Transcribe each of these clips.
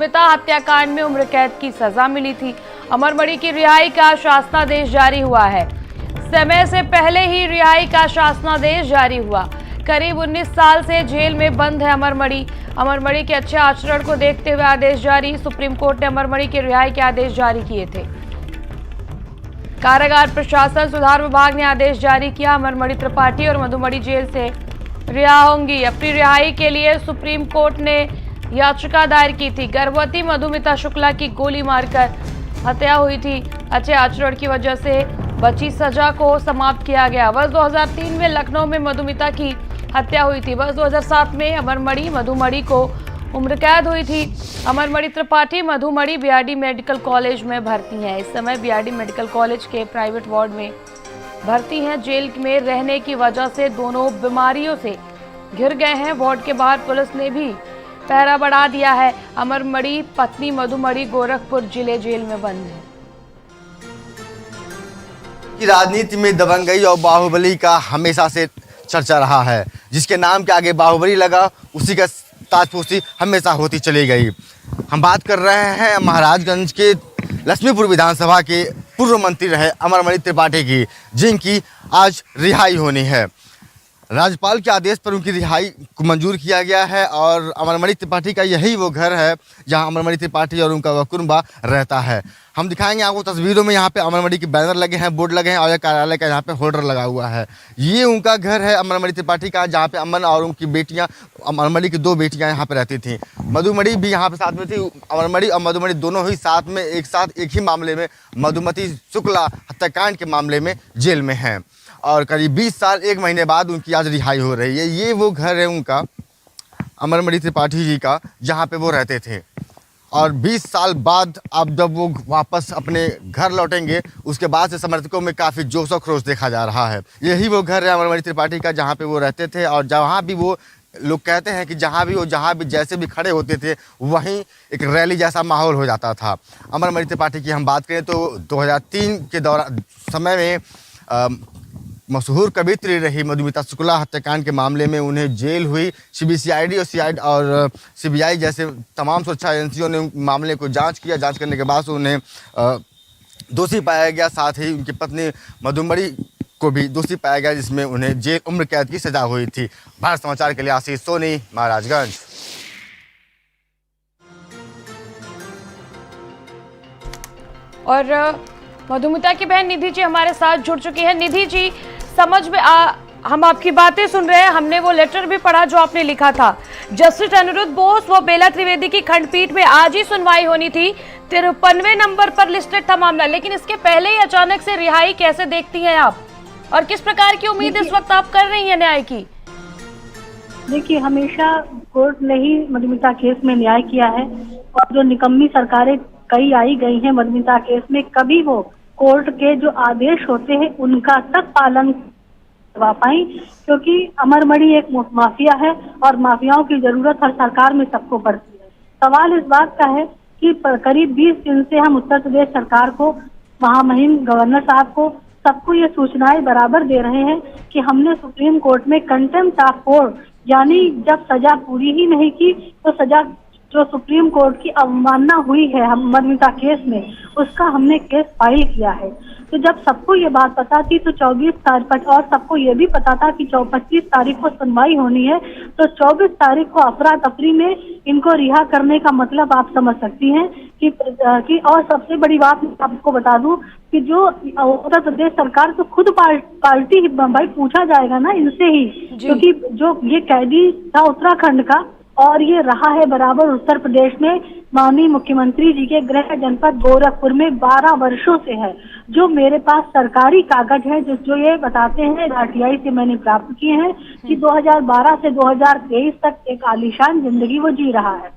पिता हत्याकांड में उम्र कैद की सजा मिली थी। अमरमणि की रिहाई का शासनादेश जारी हुआ है। समय से पहले ही रिहाई का शासनादेश जारी हुआ। करीब 19 साल से जेल में बंद है अमरमणि। अमरमणि के अच्छे आचरण को देखते हुए आदेश जारी। सुप्रीम कोर्ट ने अमरमणि की रिहाई के आदेश जारी किए थे। कारागार प्रशासन सुधार विभाग ने आदेश जारी किया। अमरमणि त्रिपाठी और मधुमणि जेल से रिहा होंगी। अपनी रिहाई के लिए सुप्रीम कोर्ट ने याचिका दायर की थी। गर्भवती मधुमिता शुक्ला की गोली मारकर हत्या हुई थी। अच्छे आचरण की वजह से बची सजा को समाप्त किया गया। वर्ष 2003 में लखनऊ में मधुमिता की हत्या हुई थी। वर्ष 2007 में अमरमणि मधुमणि को उम्र कैद हुई थी। Amarmani Tripathi Madhumani BRD medical college में भर्ती हैं। इस समय बीआरडी मेडिकल कॉलेज के प्राइवेट वार्ड में भर्ती हैं। जेल में रहने की वजह से दोनों बीमारियों से घिर गए हैं। वार्ड के बाहर पुलिस ने भी पहरा बढ़ा दिया है। अमरमणि पत्नी मधुमणि गोरखपुर जिले जेल में बंद है। राजनीति में दबंगई और बाहुबली का हमेशा से चर्चा रहा है। जिसके नाम के आगे बाहुबली लगा उसी का ताजपोशी हमेशा होती चली गई। हम बात कर रहे हैं महाराजगंज के लक्ष्मीपुर विधानसभा के पूर्व मंत्री रहे अमरमणि त्रिपाठी की, जिनकी आज रिहाई होनी है। राज्यपाल के आदेश पर उनकी रिहाई को मंजूर किया गया है और अमरमणि त्रिपाठी का यही वो घर है जहां अमरमणि त्रिपाठी और उनका कुटुंबा रहता है। हम दिखाएंगे आपको तस्वीरों में। यहाँ पे अमरमणि के बैनर लगे हैं, बोर्ड लगे हैं और कार्यालय का यहाँ पे होल्डर लगा हुआ है। ये उनका घर है अमरमणि त्रिपाठी का, जहाँ पे अमन और उनकी बेटियाँ, अमरमणि की 2 बेटियाँ यहाँ पे रहती थी। मधुमणि भी यहाँ पे साथ में थी। अमरमणि और मधुमणि दोनों ही साथ में एक ही मामले में मधुमती शुक्ला हत्याकांड के मामले में जेल में हैं और करीब 20 साल 1 महीने बाद उनकी आज रिहाई हो रही है। ये वो घर है उनका, अमरमणि त्रिपाठी जी का, जहाँ पे वो रहते थे। और 20 साल बाद अब जब वो वापस अपने घर लौटेंगे, उसके बाद से समर्थकों में काफ़ी जोश और खरोश देखा जा रहा है। यही वो घर है अमरमणि त्रिपाठी का, जहाँ पे वो रहते थे और जहाँ भी वो लोग कहते हैं कि जहाँ भी जैसे भी खड़े होते थे वहीं एक रैली जैसा माहौल हो जाता था। अमरमणि त्रिपाठी की हम बात करें तो 2003 के दौरान समय में मशहूर कवियत्री रही मधुमिता शुक्ला हत्याकांड के मामले में उन्हें जेल हुई। सीबीसीआईडी और सीबीआई जैसे तमाम सुरक्षा एजेंसियों ने मामले को जांच किया। जांच करने के बाद उन्हें दोषी पाया गया। साथ ही उनकी पत्नी मधुमणि को भी दोषी पाया गया, जिसमें उन्हें जेल उम्र कैद की सजा हुई थी। भारत समाचार के लिए आशीष सोनी, महाराजगंज। और मधुमिता की बहन निधि जी हमारे साथ जुड़ चुकी है। निधि जी, समझ में हम आपकी बातें सुन रहे हैं। हमने वो लेटर भी पढ़ा जो आपने लिखा था। जस्टिस अनिरुद्ध बोस व बेला त्रिवेदी की खंडपीठ में आज ही सुनवाई होनी थी। 53वें नंबर पर लिस्टेड था मामला, लेकिन इसके पहले ही अचानक से रिहाई कैसे देखती हैं आप, और किस प्रकार की उम्मीद इस वक्त आप कर रही हैं न्याय की? देखिए, हमेशा कोर्ट ने ही मधुमिता केस में न्याय किया है और जो निकम्मी सरकारें कई आई गई हैं मधुमिता केस में, कभी वो कोर्ट के जो आदेश होते हैं उनका तक पालन करवा पाई, क्योंकि अमरमणि एक माफिया है और माफियाओं की जरूरत हर सरकार में सबको पड़ती है। सवाल इस बात का है कि करीब 20 दिन से हम उत्तर प्रदेश सरकार को, महामहिम गवर्नर साहब को, सबको ये सूचनाएं बराबर दे रहे हैं कि हमने सुप्रीम कोर्ट में कंटेम्प्ट ऑफ कोर्ट, यानी जब सजा पूरी ही नहीं की तो सजा जो सुप्रीम कोर्ट की अवमानना हुई है हम मधुमिता केस में, उसका हमने केस फाइल किया है। तो जब सबको ये बात पता थी तो 24 तारीख, और सबको ये भी पता था कि 25 तारीख को सुनवाई होनी है, तो 24 तारीख को अफरा तफरी में इनको रिहा करने का मतलब आप समझ सकती हैं कि और सबसे बड़ी बात आपको बता दूं कि जो उत्तर प्रदेश सरकार तो खुद पार्टी भाई पूछा जाएगा ना इनसे ही, क्योंकि जो ये कैदी था उत्तराखंड का और ये रहा है बराबर उत्तर प्रदेश में माननीय मुख्यमंत्री जी के गृह जनपद गोरखपुर में 12 वर्षों से है। जो मेरे पास सरकारी कागज है जो ये बताते हैं, आरटीआई से मैंने प्राप्त किए हैं कि 2012 से 2023 तक एक आलीशान जिंदगी वो जी रहा है।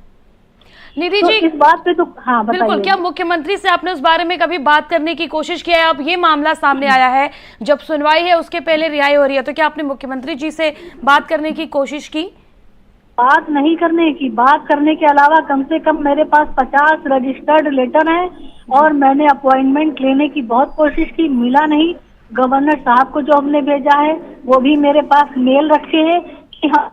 निधि तो जी, इस बात पे तो हाँ बताइए। बिल्कुल, क्या मुख्यमंत्री से आपने उस बारे में कभी बात करने की कोशिश की है? अब ये मामला सामने आया है, जब सुनवाई है उसके पहले रिहाई हो रही है, तो क्या आपने मुख्यमंत्री जी से बात करने की कोशिश की? बात नहीं करने की, बात करने के अलावा कम से कम मेरे पास 50 रजिस्टर्ड लेटर हैं और मैंने अपॉइंटमेंट लेने की बहुत कोशिश की, मिला नहीं। गवर्नर साहब को जो हमने भेजा है वो भी मेरे पास मेल रखे हैं कि हाँ,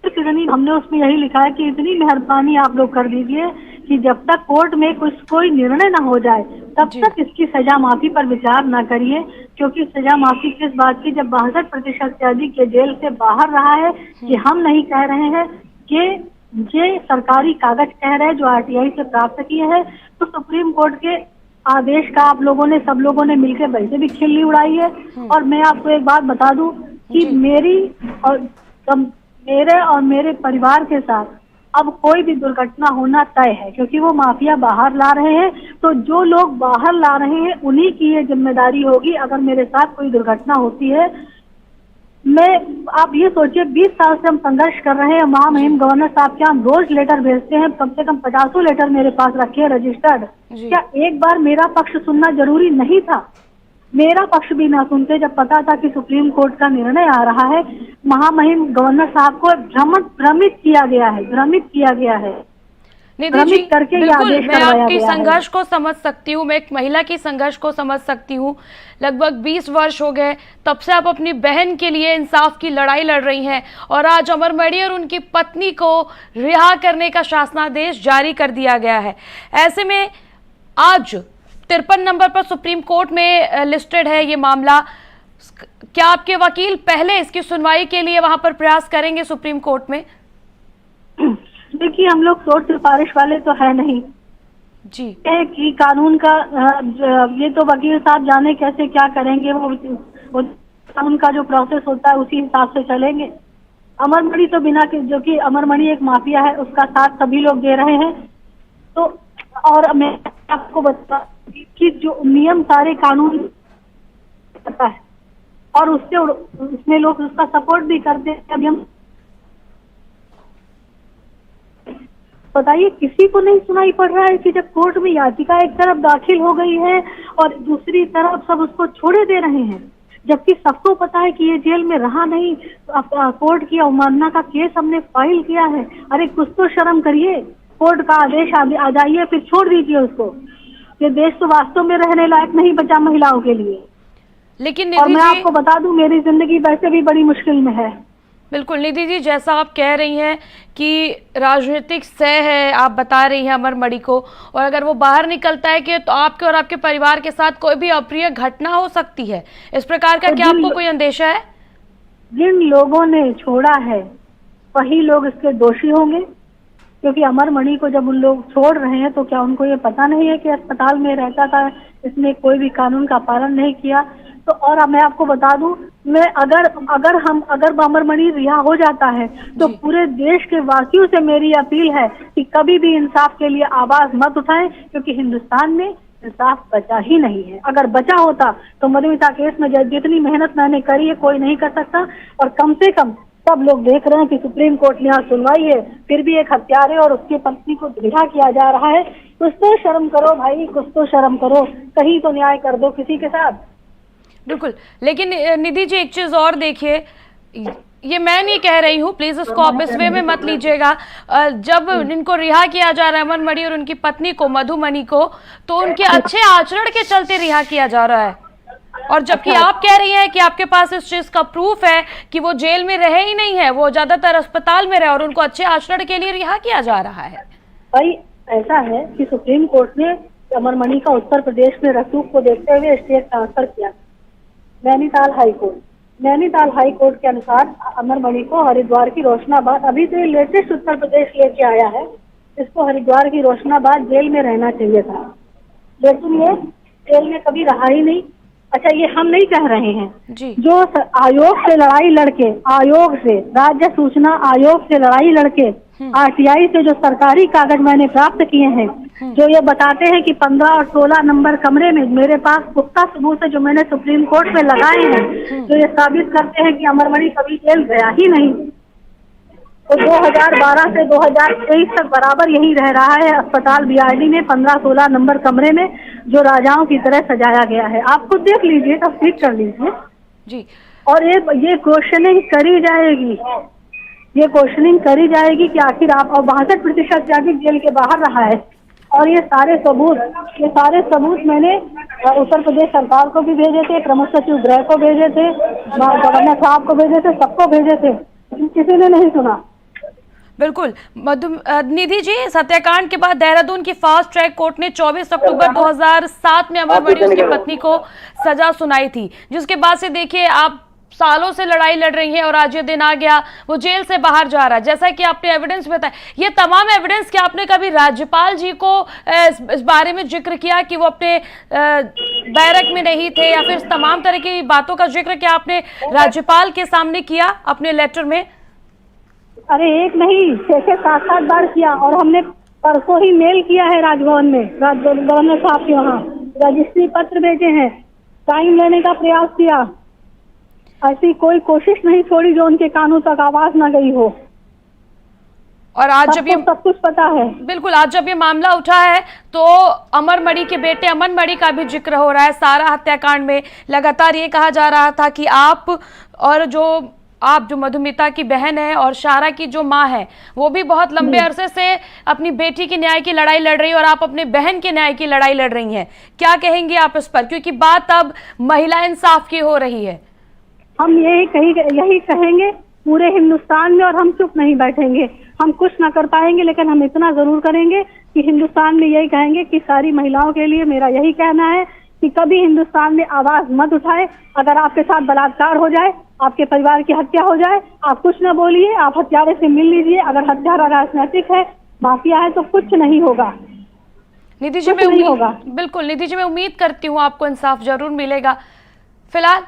हमने उसमें यही लिखा है कि इतनी मेहरबानी आप लोग कर दीजिए कि जब तक कोर्ट में कोई निर्णय न हो जाए तब तक इसकी सजा माफी पर विचार न करिए, क्योंकि सजा माफी किस बात की, जब 62% से अधिक ये जेल से बाहर रहा है। कि हम नहीं कह रहे हैं कि ये सरकारी कागज कह रहे हैं जो आरटीआई से प्राप्त किए हैं। तो सुप्रीम कोर्ट के आदेश का आप लोगों ने, सब लोगों ने मिलकर वैसे भी खिल्ली उड़ाई है। और मैं आपको एक बात बता दूं कि मेरे और मेरे परिवार के साथ अब कोई भी दुर्घटना होना तय है, क्योंकि वो माफिया बाहर ला रहे हैं। तो जो लोग बाहर ला रहे हैं उन्हीं की ये जिम्मेदारी होगी अगर मेरे साथ कोई दुर्घटना होती है। आप ये सोचिए 20 साल से हम संघर्ष कर रहे हैं। महामहिम गवर्नर साहब के हम रोज लेटर भेजते हैं, कम से कम 50 लेटर मेरे पास रखे हैं रजिस्टर्ड। क्या एक बार मेरा पक्ष सुनना जरूरी नहीं था? मेरा पक्ष भी ना सुनते जब पता था कि सुप्रीम कोर्ट का निर्णय आ रहा है। महामहिम गवर्नर साहब को भ्रमित किया गया है। निधि जी, बिल्कुल मैं आपकी संघर्ष को समझ सकती हूँ, मैं एक महिला की संघर्ष को समझ सकती हूँ। लगभग 20 वर्ष हो गए तब से आप अपनी बहन के लिए इंसाफ की लड़ाई लड़ रही हैं और आज अमर मणि और उनकी पत्नी को रिहा करने का शासनादेश जारी कर दिया गया है। ऐसे में आज 53 नंबर पर सुप्रीम कोर्ट में लिस्टेड है ये मामला। क्या आपके वकील पहले इसकी सुनवाई के लिए वहां पर प्रयास करेंगे सुप्रीम कोर्ट में? देखिए, हम लोग कोर्ट सिफारिश वाले तो है नहीं जी कि कानून का ये तो वकील साहब जाने कैसे क्या करेंगे। वो कानून का जो प्रोसेस होता है उसी हिसाब से चलेंगे। अमर मणि तो बिना जो कि अमर मणि एक माफिया है, उसका साथ सभी लोग दे रहे हैं। तो और मैं आपको बता कि जो नियम सारे कानून पता है और उसमें लोग उसका सपोर्ट भी करते हैं। अभी हम बताइए, किसी को नहीं सुनाई पड़ रहा है कि जब कोर्ट में याचिका एक तरफ दाखिल हो गई है और दूसरी तरफ सब उसको छोड़े दे रहे हैं, जबकि सबको पता है कि ये जेल में रहा नहीं। कोर्ट की अवमानना का केस हमने फाइल किया है। अरे कुछ तो शर्म करिए। कोर्ट का आदेश आ जाइए, फिर छोड़ दीजिए उसको। ये देश तो वास्तव में रहने लायक नहीं बचा महिलाओं के लिए। लेकिन और मैं आपको बता दूं, मेरी जिंदगी वैसे भी बड़ी मुश्किल में है। बिल्कुल निधि जी, जैसा आप कह रही हैं कि राजनीतिक सह है, आप बता रही हैं अमर मणि को, और अगर वो बाहर निकलता है कि तो आपके और आपके परिवार के साथ कोई भी अप्रिय घटना हो सकती है। इस प्रकार का क्या आपको कोई अंदेशा है? जिन लोगों ने छोड़ा है वही लोग इसके दोषी होंगे, क्योंकि अमर मणि को जब उन लोग छोड़ रहे हैं तो क्या उनको ये पता नहीं है कि अस्पताल में रहता था, इसने कोई भी कानून का पालन नहीं किया? तो और मैं आपको बता दूं, मैं अगर अमर मणि रिहा हो जाता है तो पूरे देश के वासियों से मेरी अपील है कि कभी भी इंसाफ के लिए आवाज मत उठाएं, क्योंकि हिंदुस्तान में इंसाफ बचा ही नहीं है। अगर बचा होता तो मधुमिता केस में जितनी मेहनत मैंने करी है कोई नहीं कर सकता। और कम से कम सब लोग देख रहे हैं कि सुप्रीम कोर्ट ने यहाँ सुनवाई है, फिर भी एक हत्यारे और उसकी पत्नी को रिहा किया जा रहा है। कुछ तो शर्म करो भाई, कुछ तो शर्म करो, कहीं तो न्याय कर दो किसी के साथ। बिल्कुल, लेकिन निधि जी एक चीज और देखिए, ये मैं नहीं कह रही हूँ, प्लीज इसको आप इस वे में मत लीजिएगा। जब इनको रिहा किया जा रहा है अमर मणि और उनकी पत्नी को, मधुमणि को, तो उनके अच्छे आचरण के चलते रिहा किया जा रहा है। और जबकि आप कह रही हैं कि आपके पास इस चीज का प्रूफ है कि वो जेल में रहे ही नहीं है, वो ज्यादातर अस्पताल में रहे और उनको अच्छे आचरण के लिए रिहा किया जा रहा है। भाई ऐसा है कि सुप्रीम कोर्ट ने अमर मणि का उत्तर प्रदेश में रसूख को देखते हुए स्टेट ट्रांसफर किया। नैनीताल हाई कोर्ट के अनुसार अमर मणि को हरिद्वार की रोशनाबाद, अभी तो ये लेटेस्ट उत्तर प्रदेश लेके आया है, इसको हरिद्वार की रोशनाबाद जेल में रहना चाहिए था, लेकिन ये जेल में कभी रहा ही नहीं। अच्छा, ये हम नहीं कह रहे हैं जी। जो आयोग से लड़ाई लड़के, आयोग से, राज्य सूचना आयोग से लड़ाई लड़के, आरटीआई से जो सरकारी कागज मैंने प्राप्त किए हैं, जो ये बताते हैं कि 15 और 16 नंबर कमरे में, मेरे पास पुख्ता सबूत है जो मैंने सुप्रीम कोर्ट में लगाए हैं, जो ये साबित करते हैं कि अमर मणि कभी जेल गया ही नहीं। तो 2012 से 2023 तक बराबर यही रह रहा है अस्पताल बीआरडी में 15-16 नंबर कमरे में, जो राजाओं की तरह सजाया गया है। आप खुद देख लीजिए, तस्दीक कर लीजिए जी। और ये क्वेश्चनिंग करी जाएगी कि आखिर आप, और 62% से अधिक जेल के बाहर रहा है। और ये सारे सबूत मैंने उत्तर प्रदेश सरकार को भी भेजे थे, प्रमुख सचिव गृह को भेजे थे, गवर्नर साहब को भेजे थे, सबको भेजे थे, किसी ने नहीं सुना। बिल्कुल निधि जी, इस हत्याकांड के बाद देहरादून की फास्ट ट्रैक कोर्ट ने 24 अक्टूबर 2007 में अमर मणि उसकी पत्नी को सजा सुनाई थी, जिसके बाद से देखिए आप सालों से लड़ाई लड़ रही हैं और आज ये दिन आ गया, वो जेल से बाहर जा रहा है। जैसा कि आपने एविडेंस बताया, ये तमाम एविडेंस क्या आपने कभी राज्यपाल जी को इस बारे में जिक्र किया कि वो अपने बैरक में नहीं थे, या फिर तमाम तरह की बातों का जिक्र क्या आपने राज्यपाल के सामने किया अपने लेटर में? अरे एक नहीं, 6-7 बार किया, और हमने परसों ही मेल किया है राजभवन में, गवर्नर साहब के वहाँ रजिस्ट्री पत्र भेजे हैं, टाइम लेने का प्रयास किया, ऐसी कोई कोशिश नहीं छोड़ी जो उनके कानों तक आवाज ना गई हो। और आज जब ये सब कुछ पता है, बिल्कुल, आज जब ये मामला उठा है तो अमर मणि के बेटे अमन मणि का भी जिक्र हो रहा है। सारा हत्याकांड में लगातार ये कहा जा रहा था कि आप जो मधुमिता की बहन है और शारा की जो माँ है, वो भी बहुत लंबे अरसे से अपनी बेटी के न्याय की लड़ाई लड़ रही है और आप अपने बहन के न्याय की लड़ाई लड़ रही हैं। क्या कहेंगे आप इस पर, क्योंकि बात अब महिला इंसाफ की हो रही है? हम यही कहेंगे पूरे हिंदुस्तान में, और हम चुप नहीं बैठेंगे। हम कुछ ना कर पाएंगे, लेकिन हम इतना जरूर करेंगे कि हिंदुस्तान में यही कहेंगे कि सारी महिलाओं के लिए मेरा यही कहना है कि कभी हिंदुस्तान में आवाज मत उठाए। अगर आपके साथ बलात्कार हो जाए, आपके परिवार की हत्या हो जाए, आप कुछ न बोलिए, आप हत्यारे से मिल लीजिए। अगर हत्यारा राजनीतिक है, माफिया है, तो कुछ नहीं होगा। निधि जी, बिल्कुल निधि जी, मैं उम्मीद करती हूँ आपको इंसाफ जरूर मिलेगा। फिलहाल